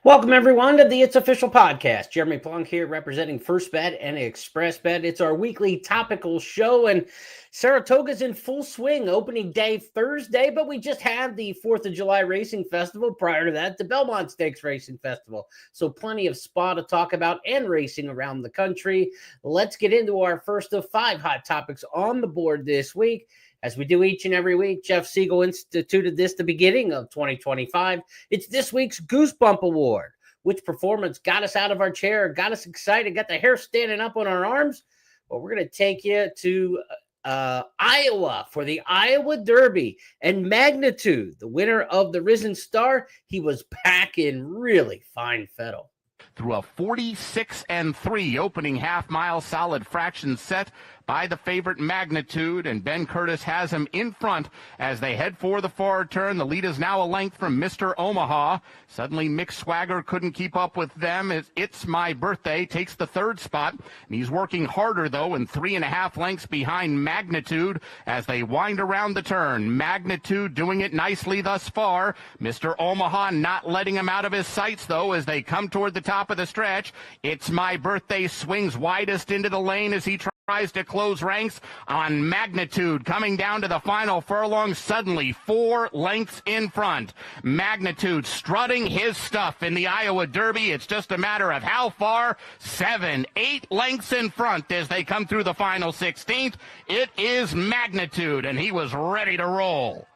Welcome, everyone, to the It's Official podcast. Jeremy Plonk here, representing First Bet and Express Bet. It's our weekly topical show, and Saratoga's in full swing. Opening day Thursday, but we just had the 4th of July Racing Festival. Prior to that, the Belmont Stakes Racing Festival. So plenty of spa to talk about and racing around the country. Let's get into our first of 5 hot topics on the board this week. As we do each and every week, Jeff Siegel instituted this the beginning of 2025. It's this week's Goosebump Award. Which performance got us out of our chair, got us excited, got the hair standing up on our arms? Well, we're going to take you to Iowa for the Iowa Derby. And Magnitude, the winner of the Risen Star, he was back in really fine fettle. Through a 46-3 opening half-mile solid fraction set by the favorite Magnitude, and Ben Curtis has him in front as they head for the far turn. The lead is now a length from Mr. Omaha. Suddenly, Mick Swagger couldn't keep up with them. It's My Birthday takes the third spot, and he's working harder, though, and 3.5 lengths behind Magnitude as they wind around the turn. Magnitude doing it nicely thus far. Mr. Omaha not letting him out of his sights, though, as they come toward the top of the stretch. It's My Birthday swings widest into the lane as he tries to close ranks on Magnitude. Coming down to the final furlong, suddenly 4 lengths in front. Magnitude strutting his stuff in the Iowa Derby. It's just a matter of how far. 7, 8 lengths in front as they come through the final 16th. It is Magnitude, and he was ready to roll.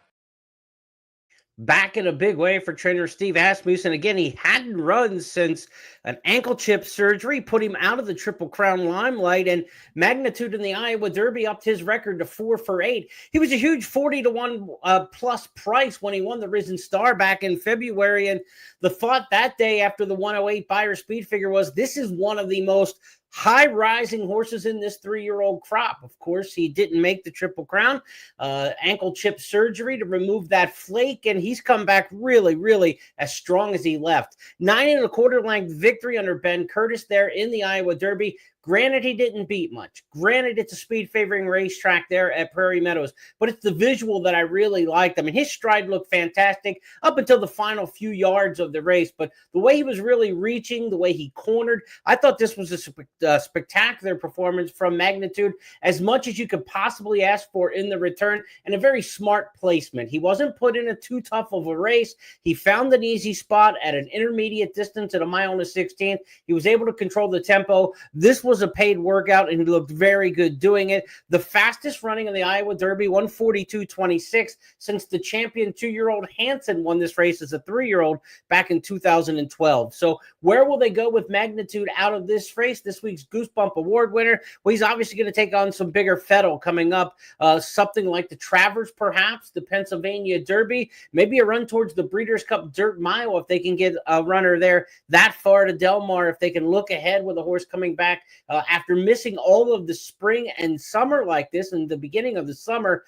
Back in a big way for trainer Steve Asmussen. Again, he hadn't run since an ankle chip surgery put him out of the Triple Crown limelight, and Magnitude in the Iowa Derby upped his record to 4 for 8. He was a huge 40-1 plus price when he won the Risen Star back in February, and the thought that day after the 108 buyer speed figure was this is one of the most high-rising horses in this 3-year-old crop. Of course, he didn't make the Triple Crown. Ankle chip surgery to remove that flake, and he's come back really, really as strong as he left. 9 1/4 length victory under Ben Curtis there in the Iowa Derby. Granted, he didn't beat much. Granted, it's a speed-favoring racetrack there at Prairie Meadows, but it's the visual that I really liked. I mean, his stride looked fantastic up until the final few yards of the race, but the way he was really reaching, the way he cornered, I thought this was a spectacular performance from Magnitude, as much as you could possibly ask for in the return, and a very smart placement. He wasn't put in a too tough of a race. He found an easy spot at an intermediate distance at 1:16. He was able to control the tempo. This was a paid workout, and he looked very good doing it. The fastest running in the Iowa Derby, 1:42.26, since the champion 2-year-old Hansen won this race as a 3-year-old back in 2012. So where will they go with Magnitude out of this race? This week's Goosebump Award winner, well, he's obviously going to take on some bigger fettle coming up, something like the Travers, perhaps, the Pennsylvania Derby, maybe a run towards the Breeders' Cup Dirt Mile if they can get a runner there that far to Del Mar, if they can look ahead with a horse coming back after missing all of the spring and summer like this in the beginning of the summer.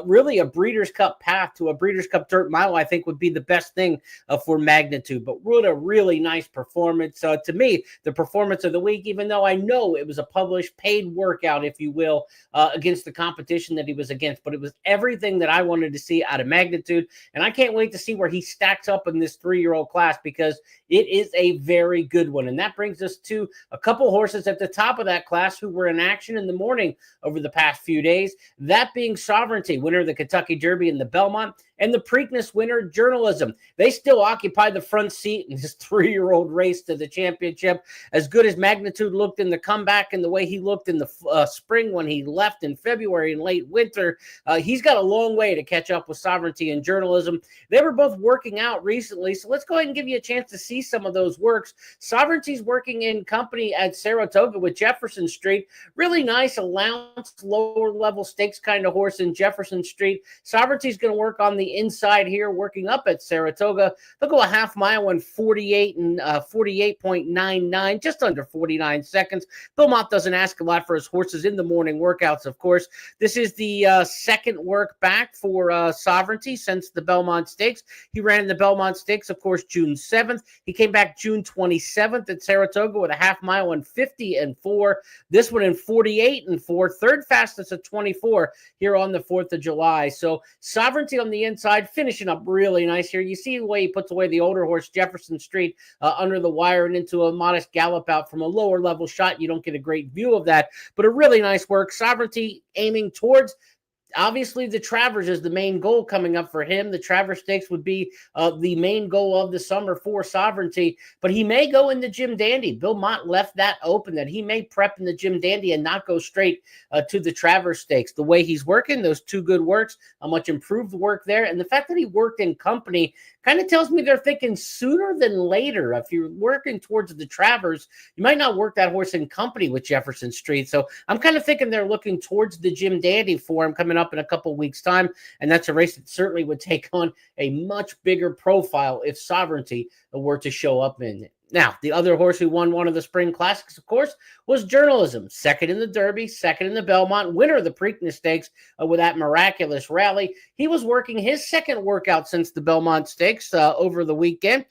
Really a Breeders' Cup path to a Breeders' Cup Dirt Mile, I think, would be the best thing for Magnitude. But what a really nice performance. To me, the performance of the week, even though I know it was a published paid workout, if you will, against the competition that he was against. But it was everything that I wanted to see out of Magnitude. And I can't wait to see where he stacks up in this 3-year-old class, because it is a very good one. And that brings us to a couple horses at the top of that class who were in action in the morning over the past few days. That being Sovereignty, winner of the Kentucky Derby and the Belmont, and the Preakness winner, Journalism. They still occupy the front seat in this 3-year-old race to the championship. As good as Magnitude looked in the comeback and the way he looked in the spring when he left in February and late winter, he's got a long way to catch up with Sovereignty and Journalism. They were both working out recently, so let's go ahead and give you a chance to see some of those works. Sovereignty's working in company at Saratoga with Jefferson Street. Really nice allowance, lower level stakes kind of horse in Jefferson Street. Sovereignty's going to work on the inside here, working up at Saratoga. They'll go a half mile in 48 and 48.99, just under 49 seconds. Belmont doesn't ask a lot for his horses in the morning workouts, of course. This is the second work back for Sovereignty since the Belmont Stakes. He ran in the Belmont Stakes, of course, June 7th. He came back June 27th at Saratoga with a half mile in 50 and 4. This one in 48 and 4. Third fastest at 24 here on the 4th of July. So Sovereignty on the inside inside, finishing up really nice here. You see the way he puts away the older horse, Jefferson Street, under the wire and into a modest gallop out from a lower level shot. You don't get a great view of that, but a really nice work. Sovereignty aiming towards, obviously, the Travers is the main goal coming up for him. The Travers Stakes would be the main goal of the summer for Sovereignty, but he may go in the Jim Dandy. Bill Mott left that open, that he may prep in the Jim Dandy and not go straight to the Travers Stakes. The way he's working, those two good works, a much improved work there, and the fact that he worked in company kind of tells me they're thinking sooner than later. If you're working towards the Travers, you might not work that horse in company with Jefferson Street. So I'm kind of thinking they're looking towards the Jim Dandy for him coming up in a couple of weeks' time. And that's a race that certainly would take on a much bigger profile if Sovereignty were to show up in it. Now, the other horse who won one of the spring classics, of course, was Journalism. Second in the Derby, second in the Belmont, winner of the Preakness Stakes with that miraculous rally. He was working his second workout since the Belmont Stakes over the weekend,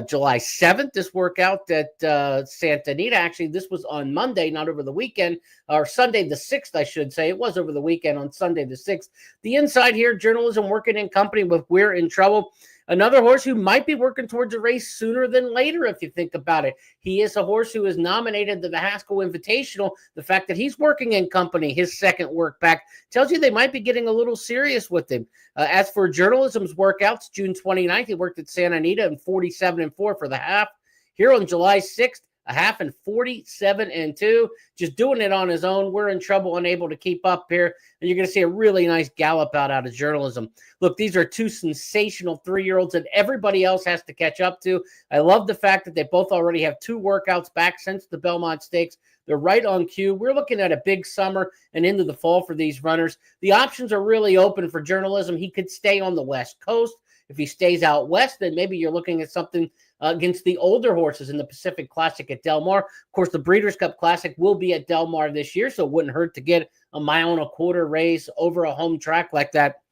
July 7th. This workout at Santa Anita. Actually, this was on Monday, not over the weekend, or Sunday the 6th, I should say. It was over the weekend on Sunday the 6th. The inside here, Journalism working in company with We're in Trouble. Another horse who might be working towards a race sooner than later, if you think about it. He is a horse who is nominated to the Haskell Invitational. The fact that he's working in company, his second work back, tells you they might be getting a little serious with him. As for Journalism's workouts, June 29th, he worked at Santa Anita in 47-4 for the half. Here on July 6th, a half in 47-2, just doing it on his own. We're in Trouble, unable to keep up here. And you're going to see a really nice gallop out of Journalism. Look, these are two sensational 3-year-olds that everybody else has to catch up to. I love the fact that they both already have 2 workouts back since the Belmont Stakes. They're right on cue. We're looking at a big summer and into the fall for these runners. The options are really open for Journalism. He could stay on the West Coast. If he stays out west, then maybe you're looking at something against the older horses in the Pacific Classic at Del Mar. Of course, the Breeders' Cup Classic will be at Del Mar this year, so it wouldn't hurt to get a 1.25-mile race over a home track like that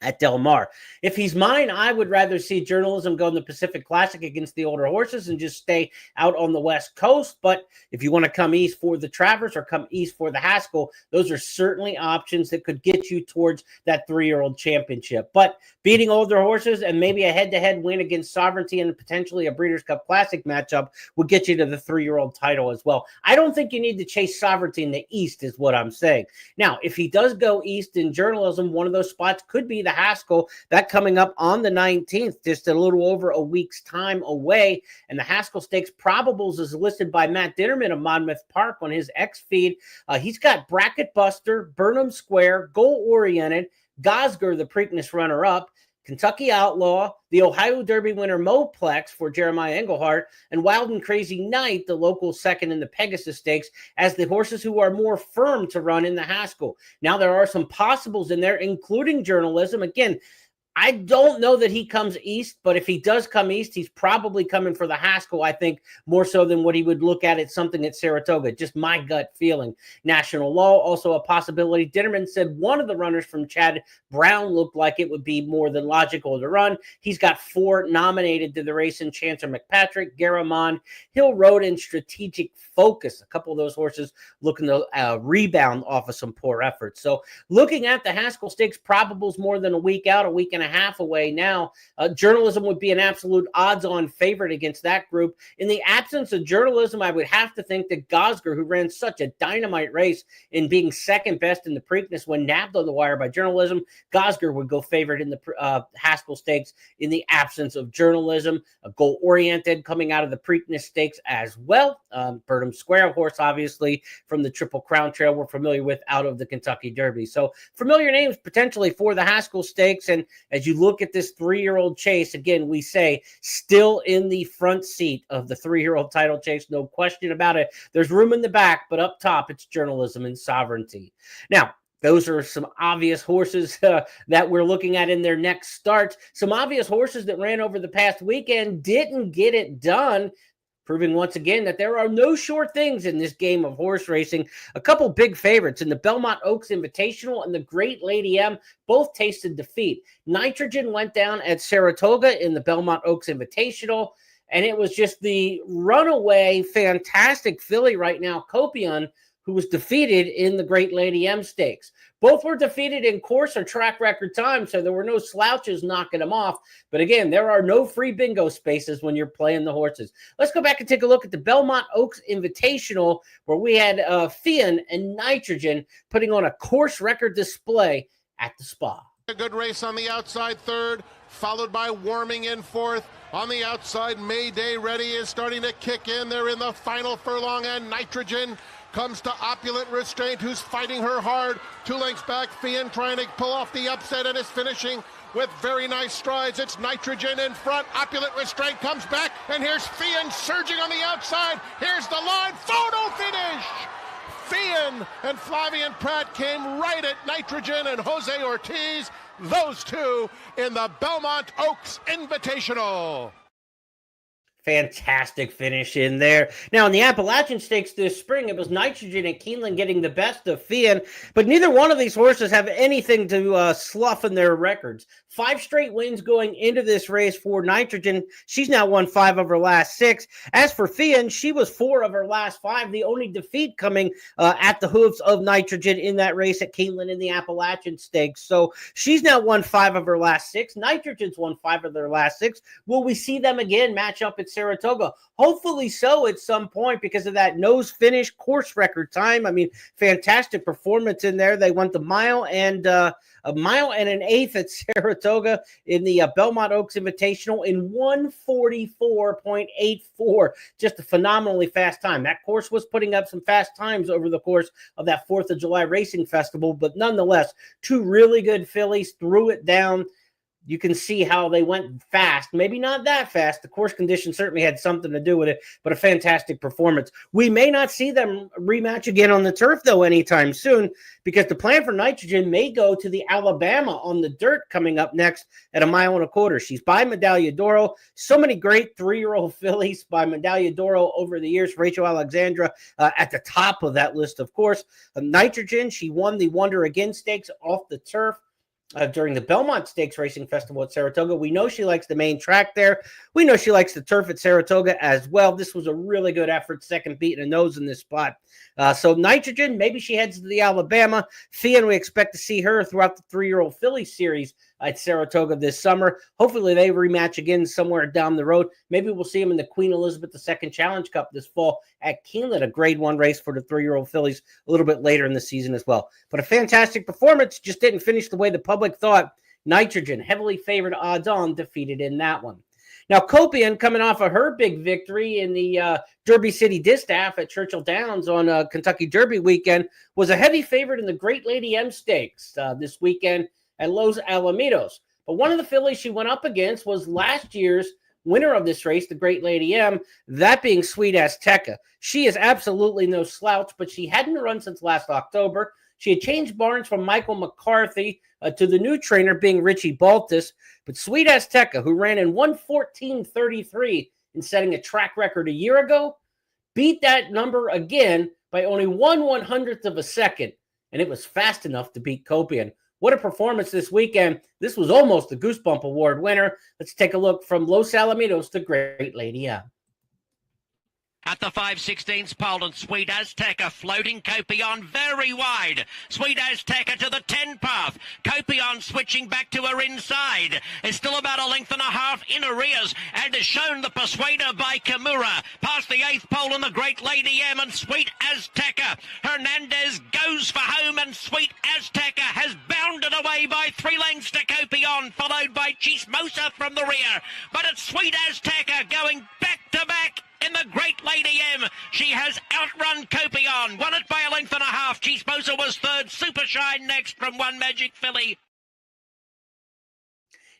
at Del Mar. If he's mine, I would rather see Journalism go in the Pacific Classic against the older horses and just stay out on the West Coast. But if you want to come east for the Travers or come east for the Haskell, those are certainly options that could get you towards that 3-year-old championship. But beating older horses and maybe a head-to-head win against Sovereignty and potentially a Breeders' Cup Classic matchup would get you to the 3-year-old title as well. I don't think you need to chase Sovereignty in the east is what I'm saying. Now, if he does go east in Journalism, one of those spots could be the Haskell. That coming up on the 19th, just a little over a week's time away. And the Haskell Stakes probables is listed by Matt Ditterman of Monmouth Park on his X feed. He's got Bracket Buster, Burnham Square, Goal Oriented, Gosger, the Preakness runner-up, Kentucky Outlaw, the Ohio Derby winner Moplex for Jeremiah Englehart, and Wild and Crazy Night, the local second in the Pegasus Stakes, as the horses who are more firm to run in the Haskell. Now, there are some possibles in there, including Journalism. Again, I don't know that he comes east, but if he does come east, he's probably coming for the Haskell, I think, more so than what he would look at something at Saratoga. Just my gut feeling. National Law, also a possibility. Ditterman said one of the runners from Chad Brown looked like it would be more than logical to run. He's got 4 nominated to the race in Chancer McPatrick, Garamond, Hill Road, and Strategic Focus. A couple of those horses looking to rebound off of some poor efforts. So looking at the Haskell Stakes probables more than a week out, a week and a half away now. Journalism would be an absolute odds-on favorite against that group. In the absence of Journalism, I would have to think that Gosger, who ran such a dynamite race in being second best in the Preakness when nabbed on the wire by Journalism, Gosger would go favorite in the Haskell Stakes in the absence of Journalism. A goal-oriented coming out of the Preakness Stakes as well. Burnham Square horse, obviously, from the Triple Crown Trail we're familiar with out of the Kentucky Derby. So familiar names potentially for the Haskell Stakes. And as you look at this 3-year-old chase, again, we say still in the front seat of the 3-year-old title chase, no question about it. There's room in the back, but up top, it's Journalism and Sovereignty. Now, those are some obvious horses that we're looking at in their next starts. Some obvious horses that ran over the past weekend didn't get it done, proving once again that there are no sure things in this game of horse racing. A couple big favorites in the Belmont Oaks Invitational and the Great Lady M both tasted defeat. Nitrogen went down at Saratoga in the Belmont Oaks Invitational, and it was just the runaway fantastic filly right now, Copion, who was defeated in the Great Lady M Stakes. Both were defeated in course or track record time, so there were no slouches knocking them off. But again, there are no free bingo spaces when you're playing the horses. Let's go back and take a look at the Belmont Oaks Invitational, where we had Fian and Nitrogen putting on a course record display at the Spa. A good race on the outside third, followed by Warming in fourth. On the outside, Mayday Ready is starting to kick in. They're in the final furlong, and Nitrogen comes to Opulent Restraint, who's fighting her hard. 2 lengths back, Fian trying to pull off the upset and is finishing with very nice strides. It's Nitrogen in front. Opulent Restraint comes back, and here's Fian surging on the outside. Here's the line. Photo finish! Fian and Flavian Pratt came right at Nitrogen and Jose Ortiz. Those two in the Belmont Oaks Invitational. Fantastic finish in there. Now, in the Appalachian Stakes this spring, it was Nitrogen and Keeneland getting the best of Fian, but neither one of these horses have anything to slough in their records. 5 straight wins going into this race for Nitrogen. She's now won 5 of her last 6. As for Fian, she was 4 of her last 5, the only defeat coming at the hooves of Nitrogen in that race at Keeneland in the Appalachian Stakes. So she's now won 5 of her last 6. Nitrogen's won 5 of their last 6. Will we see them again match up at Saratoga? Hopefully so at some point, because of that nose finish course record time. I mean, fantastic performance in there. They went the mile and a mile and an eighth at Saratoga in the Belmont Oaks Invitational in 1:44.84. Just a phenomenally fast time. That course was putting up some fast times over the course of that 4th of July Racing Festival, but nonetheless, 2 really good fillies threw it down. You can see how they went fast. Maybe not that fast. The course conditions certainly had something to do with it, but a fantastic performance. We may not see them rematch again on the turf, though, anytime soon, because the plan for Nitrogen may go to the Alabama on the dirt coming up next at 1.25 miles. She's by Medaglia d'Oro. So many great 3-year-old fillies by Medaglia d'Oro over the years. Rachel Alexandra at the top of that list, of course. Nitrogen, she won the Wonder Again Stakes off the turf during the Belmont Stakes Racing Festival at Saratoga. We know she likes the main track there. We know she likes the turf at Saratoga as well. This was a really good effort, second beat and a nose in this spot. So Nitrogen, maybe she heads to the Alabama. Fian, we expect to see her throughout the 3-year-old filly series at Saratoga this summer. Hopefully they rematch again somewhere down the road. Maybe we'll see them in the Queen Elizabeth II Challenge Cup this fall at Keeneland, a Grade 1 race for the 3-year-old fillies a little bit later in the season as well. But a fantastic performance, just didn't finish the way the public thought. Nitrogen, heavily favored odds on, defeated in that one. Now, Copian, coming off of her big victory in the Derby City Distaff at Churchill Downs on Kentucky Derby weekend, was a heavy favorite in the Great Lady M Stakes this weekend at Los Alamitos. But one of the fillies she went up against was last year's winner of this race, the Great Lady M, that being Sweet Azteca. She is absolutely no slouch, but she hadn't run since last October. She had changed barns from Michael McCarthy to the new trainer being Richie Baltus. But Sweet Azteca, who ran in 1:14.33 in setting a track record a year ago, beat that number again by only 1/100th of a second. And it was fast enough to beat Copian. What a performance this weekend. This was almost the Goosebump Award winner. Let's take a look from Los Alamitos to Great Lady M. At the 5/16 pole, and Sweet Azteca floating Copion very wide. Sweet Azteca to the 10 path. Copion switching back to her inside. Is still about 1.5 lengths in arrears, and is shown the Persuader by Kimura. Past the 8th pole and the Great Lady M, and Sweet Azteca. Hernandez goes for home, and Sweet Azteca has bounded away by 3 lengths to Copion, followed by Chismosa from the rear. But it's Sweet Azteca going back to back in the Great Lady M. She has outrun Copion, won it by 1.5 lengths. Chismosa was third. Supershine next from One Magic Filly.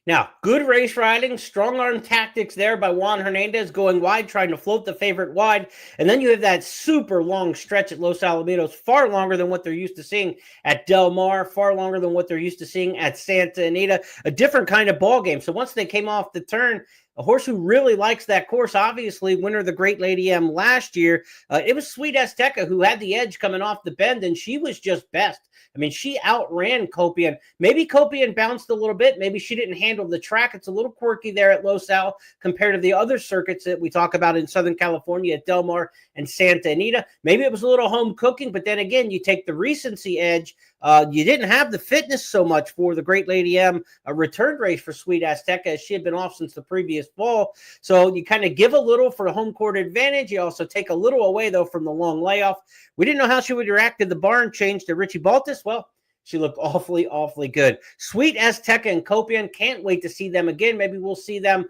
Now, good race riding, strong arm tactics there by Juan Hernandez going wide, trying to float the favorite wide. And then you have that super long stretch at Los Alamitos, far longer than what they're used to seeing at Del Mar, far longer than what they're used to seeing at Santa Anita, a different kind of ball game. So once they came off the turn, a horse who really likes that course, obviously winner of the Great Lady M last year. It was Sweet Azteca who had the edge coming off the bend, and she was just best. I mean, she outran Copian. Maybe Copian bounced a little bit. Maybe she didn't handle the track. It's a little quirky there at Los Al compared to the other circuits that we talk about in Southern California at Del Mar and Santa Anita. Maybe it was a little home cooking, but then again, you take the recency edge. You didn't have the fitness so much for the Great Lady M, a return race for Sweet Azteca, as she had been off since the previous fall. So you kind of give a little for the home court advantage. You also take a little away, though, from the long layoff. We didn't know how she would react to the barn change to Richie Baltus. Well, she looked awfully, awfully good. Sweet Azteca and Copian, can't wait to see them again. Maybe we'll see them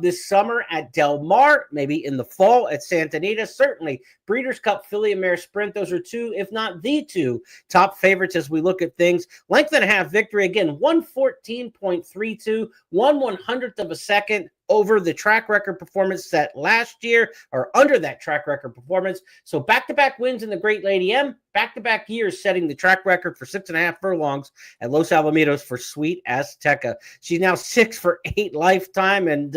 this summer at Del Mar, maybe in the fall at Santa Anita. Certainly, Breeders' Cup Filly and Mare Sprint, those are two, if not the two, top favorites as we look at things. Length and a half victory, again, 114.32, 1/100th of a second over the track record performance set last year, or under that track record performance. So back-to-back wins in the Great Lady M, back-to-back years setting the track record for 6.5 furlongs at Los Alamitos for Sweet Azteca. She's now 6 for 8 lifetime, and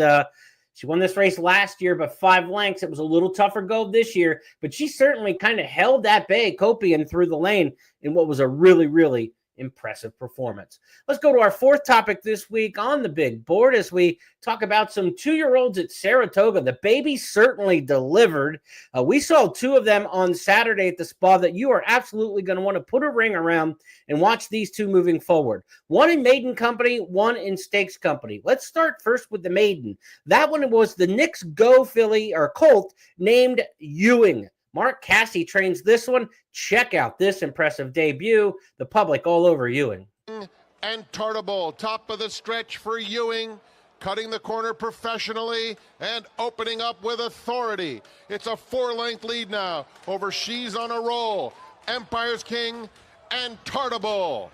she won this race last year, but 5 lengths. It was a little tougher go this year, but she certainly kind of held that bay, Copian, through the lane in what was a really, really impressive performance. Let's go to our fourth topic this week on the big board as we talk about some 2-year-olds at Saratoga. The baby certainly delivered. We saw 2 of them on Saturday at the spa that you are absolutely going to want to put a ring around and watch these 2 moving forward. One in maiden company, one in stakes company. Let's start first with the maiden. That one was the Knicks Go filly or colt named Euing. Mark Casse trains this one. Check out this impressive debut. The public all over Euing. And Tartable, top of the stretch for Euing, cutting the corner professionally and opening up with authority. It's a 4-length lead now over She's on a Roll, Empire's King, and Tartable.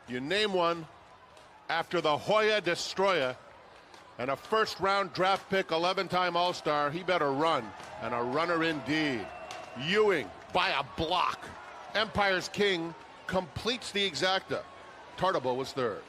You name one after the Hoya Destroyer and a first-round draft pick, 11-time All-Star. He better run, and a runner indeed. Euing by a block. Empire's King completes the exacta. Tartable was third.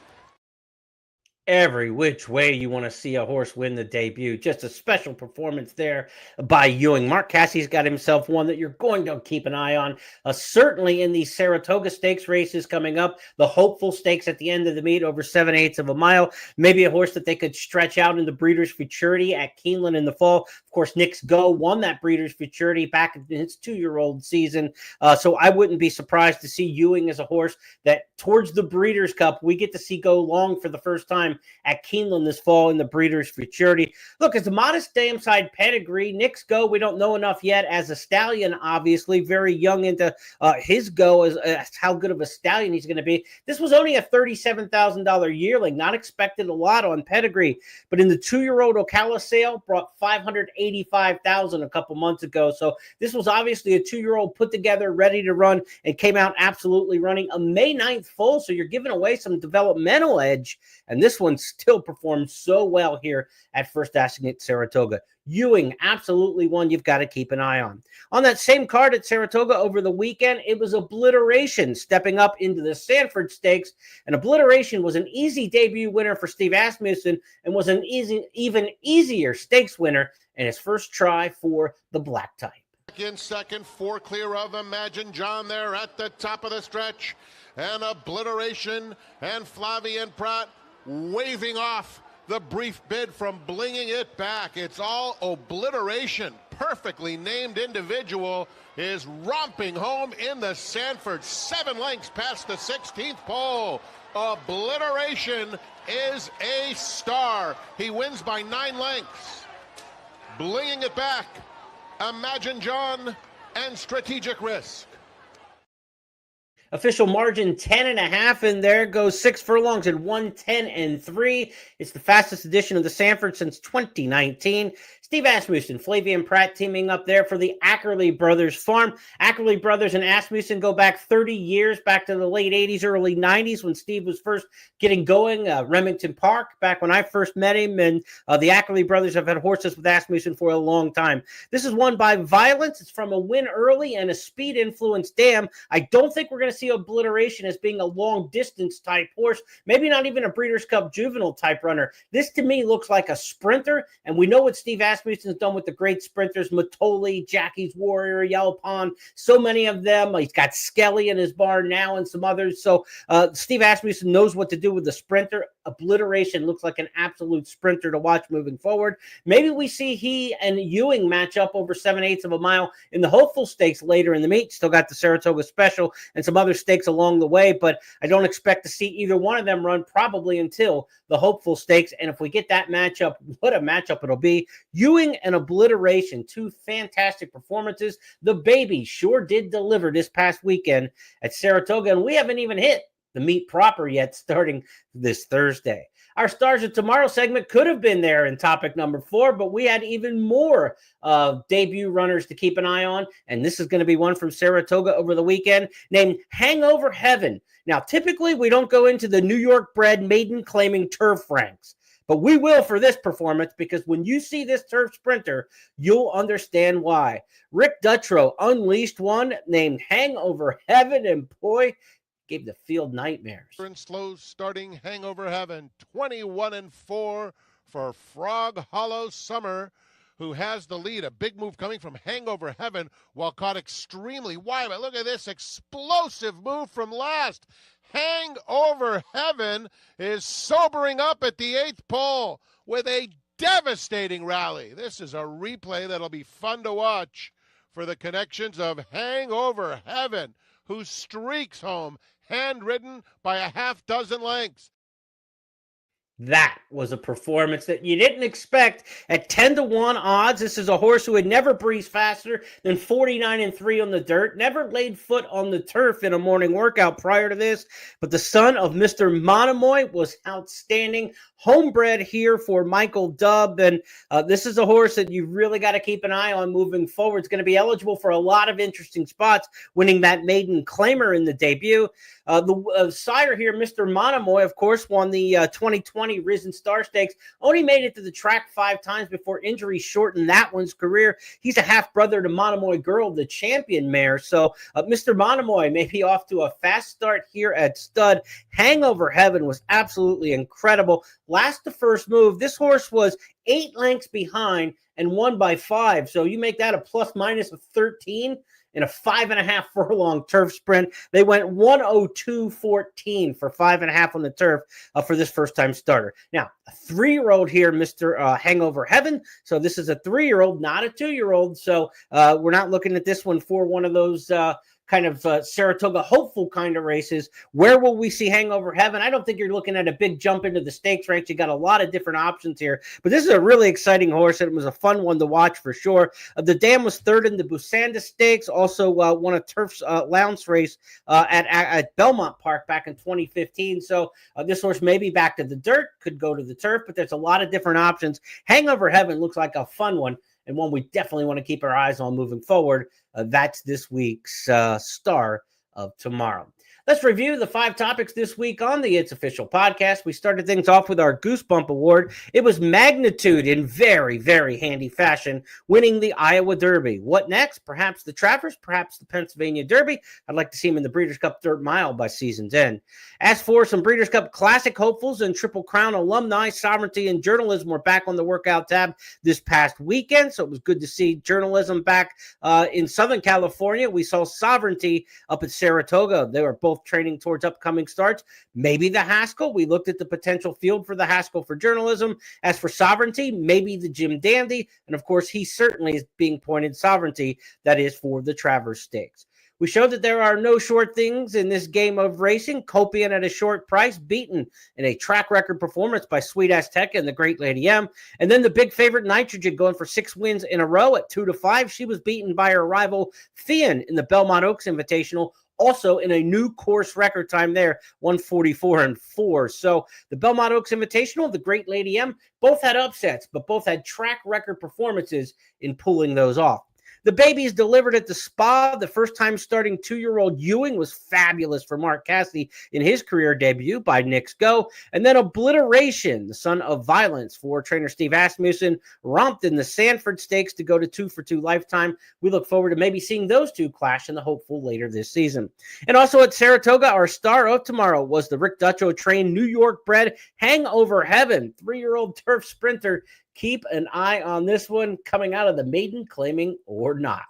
Every which way you want to see a horse win the debut. Just a special performance there by Euing. Mark Casse's got himself one that you're going to keep an eye on. Certainly in these Saratoga Stakes races coming up, the hopeful stakes at the end of the meet over 7/8 of a mile. Maybe a horse that they could stretch out in the Breeders' Futurity at Keeneland in the fall. Of course, Knicks Go won that Breeders' Futurity back in his 2-year-old season. So I wouldn't be surprised to see Euing as a horse that towards the Breeders' Cup, we get to see go long for the first time at Keeneland this fall in the Breeders' Futurity. Look, it's a modest downside pedigree. Knicks Go, we don't know enough yet as a stallion, obviously. Very young into his go as how good of a stallion he's going to be. This was only a $37,000 yearling, not expected a lot on pedigree. But in the 2-year-old Ocala sale, brought $585,000 a couple months ago. So this was obviously a 2-year-old put together, ready to run, and came out absolutely running a May 9th full. So you're giving away some developmental edge. And this one still performed so well here at First Asking at Saratoga. Euing, absolutely one you've got to keep an eye on. On that same card at Saratoga over the weekend, it was Obliteration stepping up into the Sanford Stakes. And Obliteration was an easy debut winner for Steve Asmussen and was an even easier stakes winner in his first try for the black type. In second, 4 clear of Imagine John there at the top of the stretch. And Obliteration and Flavien Prat waving off the brief bid from blinging it back. It's all Obliteration. Perfectly named individual is romping home in the Sanford. 7 lengths past the 16th pole. Obliteration is a star. He wins by 9 lengths. Blinging it back, Imagine John and Strategic Risk. Official margin 10.5, and there goes 6 furlongs and 1:10 and 3. It's the fastest edition of the Sanford since 2019. Steve Asmussen, Flavian Pratt teaming up there for the Ackerley Brothers farm. Ackerley Brothers and Asmussen go back 30 years, back to the late 80s, early 90s when Steve was first getting going. Remington Park, back when I first met him. And the Ackerley Brothers have had horses with Asmussen for a long time. This is won by Violence. It's from a win early and a speed influence dam. I don't think we're going to see Obliteration as being a long distance type horse. Maybe not even a Breeders' Cup juvenile type runner. This to me looks like a sprinter. And we know what Steve Asmussen's done with the great sprinters, Matoli, Jackie's Warrior, Yellow Pond, so many of them. He's got Skelly in his barn now and some others. So Steve Asmussen knows what to do with the sprinter. Obliteration looks like an absolute sprinter to watch moving forward. Maybe we see he and Euing match up over 7/8 of a mile in the Hopeful Stakes later in the meet. Still got the Saratoga Special and some other stakes along the way, but I don't expect to see either one of them run probably until the Hopeful Stakes. And if we get that matchup, what a matchup it'll be. Euing and Obliteration, two fantastic performances. The baby sure did deliver this past weekend at Saratoga, and we haven't even hit the meet proper yet, starting this Thursday. Our Stars of Tomorrow segment could have been there in topic number 4, but we had even more debut runners to keep an eye on, and this is going to be one from Saratoga over the weekend named Hangover Heaven. Now, typically, we don't go into the New York-bred maiden-claiming turf ranks, but we will for this performance, because when you see this turf sprinter, you'll understand why. Rick Dutrow unleashed one named Hangover Heaven, and boy, gave the field nightmares. In slow starting Hangover Heaven, 21-4 for Frog Hollow Summer, who has the lead. A big move coming from Hangover Heaven, while caught extremely wide. But look at this explosive move from last. Hangover Heaven is sobering up at the 8th pole with a devastating rally. This is a replay that'll be fun to watch for the connections of Hangover Heaven, who streaks home, handridden by a half dozen lengths. That was a performance that you didn't expect at 10-1 odds. This is a horse who had never breezed faster than 49-3 on the dirt, never laid foot on the turf in a morning workout prior to this. But the son of Mr. Monomoy was outstanding. Homebred here for Michael Dubb. And this is a horse that you really got to keep an eye on moving forward. It's going to be eligible for a lot of interesting spots, winning that maiden claimer in the debut. The sire here, Mr. Monomoy, of course, won the 2020 Risen Star Stakes. Only made it to the track 5 times before injury shortened that one's career. He's a half-brother to Monomoy Girl, the champion mare. So Mr. Monomoy may be off to a fast start here at stud. Hangover Heaven was absolutely incredible. Last to first move, this horse was 8 lengths behind and won by 5. So you make that a plus minus of 13 in a 5.5 furlong turf sprint. They went 102.14 for 5.5 on the turf for this first-time starter. Now, a 3-year-old here, Mr. Hangover Heaven. So this is a 3-year-old, not a 2-year-old. So we're not looking at this one for one of those kind of Saratoga hopeful kind of races. Where will we see Hangover Heaven? I don't think you're looking at a big jump into the stakes ranks. You got a lot of different options here, but this is a really exciting horse, and it was a fun one to watch for sure. The dam was 3rd in the Busanda Stakes, also won a turf lounge race at Belmont Park back in 2015. So this horse may be back to the dirt, could go to the turf, but there's a lot of different options. Hangover Heaven looks like a fun one, and one we definitely want to keep our eyes on moving forward. That's this week's Star of Tomorrow. Let's review the 5 topics this week on the It's Official podcast. We started things off with our Goosebump Award. It was Magnitude in very, very handy fashion, winning the Iowa Derby. What next? Perhaps the Travers, perhaps the Pennsylvania Derby. I'd like to see him in the Breeders' Cup Dirt Mile by season's end. As for some Breeders' Cup Classic hopefuls and Triple Crown alumni, Sovereignty and Journalism were back on the workout tab this past weekend, so it was good to see Journalism back in Southern California. We saw Sovereignty up at Saratoga. They were both training towards upcoming starts. Maybe the Haskell. We looked at the potential field for the Haskell for Journalism. As for Sovereignty, maybe the Jim Dandy. And of course, he certainly is being pointed Sovereignty. That is for the Travers Stakes. We showed that there are no short things in this game of racing. Copian at a short price, beaten in a track record performance by Sweet Azteca and the Great Lady M. And then the big favorite Nitrogen going for 6 wins in a row at 2-5. She was beaten by her rival Thean in the Belmont Oaks Invitational. also in a new course record time there, 1:44.4. So the Belmont Oaks Invitational, the Great Lady M, both had upsets, but both had track record performances in pulling those off. The babies delivered at the Spa. The first time starting 2-year-old Euing was fabulous for Mark Cassidy in his career debut by Knicks Go. And then Obliteration, the son of violence for trainer Steve Asmussen, romped in the Sanford Stakes to go to 2-for-2 Lifetime. We look forward to maybe seeing those two clash in the hopeful later this season. And also at Saratoga, our star of tomorrow was the Rick Dutcho trained New York bred Hangover Heaven, 3-year-old turf sprinter. Keep an eye on this one coming out of the maiden claiming or not.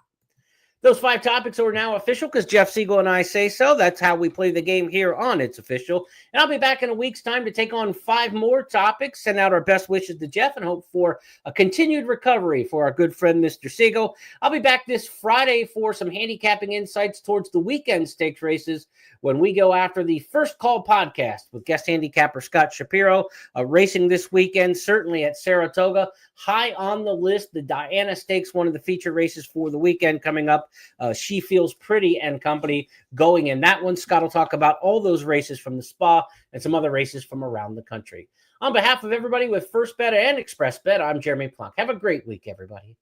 Those 5 topics are now official because Jeff Siegel and I say so. That's how we play the game here on It's Official. And I'll be back in a week's time to take on 5 more topics, send out our best wishes to Jeff, and hope for a continued recovery for our good friend, Mr. Siegel. I'll be back this Friday for some handicapping insights towards the weekend stakes races when we go after the First Call podcast with guest handicapper Scott Shapiro. Racing this weekend, certainly at Saratoga. High on the list, the Diana Stakes, one of the feature races for the weekend coming up. She Feels Pretty and company going in that one. Scott will talk about all those races from the Spa and some other races from around the country. On behalf of everybody with First Bet and Express Bet, I'm Jeremy Plonk. Have a great week, everybody.